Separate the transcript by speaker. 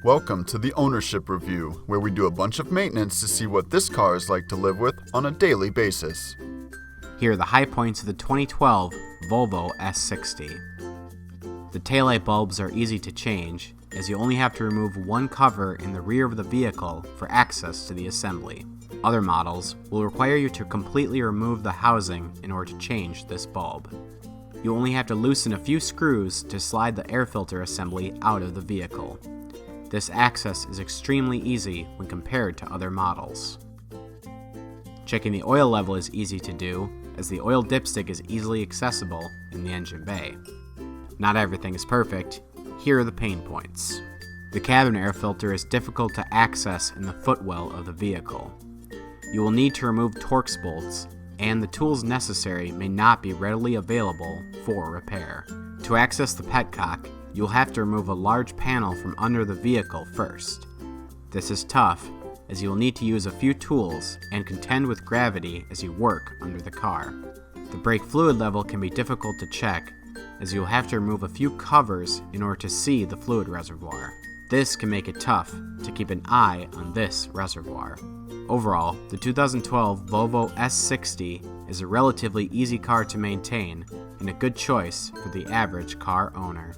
Speaker 1: Welcome to the Ownership Review, where we do a bunch of maintenance to see what this car is like to live with on a daily basis.
Speaker 2: Here are the high points of the 2012 Volvo S60. The taillight bulbs are easy to change, as you only have to remove one cover in the rear of the vehicle for access to the assembly. Other models will require you to completely remove the housing in order to change this bulb. You only have to loosen a few screws to slide the air filter assembly out of the vehicle. This access is extremely easy when compared to other models. Checking the oil level is easy to do, as the oil dipstick is easily accessible in the engine bay. Not everything is perfect. Here are the pain points. The cabin air filter is difficult to access in the footwell of the vehicle. You will need to remove Torx bolts, and the tools necessary may not be readily available for repair. To access the petcock, you'll have to remove a large panel from under the vehicle first. This is tough, as you will need to use a few tools and contend with gravity as you work under the car. The brake fluid level can be difficult to check, as you'll have to remove a few covers in order to see the fluid reservoir. This can make it tough to keep an eye on this reservoir. Overall, the 2012 Volvo S60 is a relatively easy car to maintain and a good choice for the average car owner.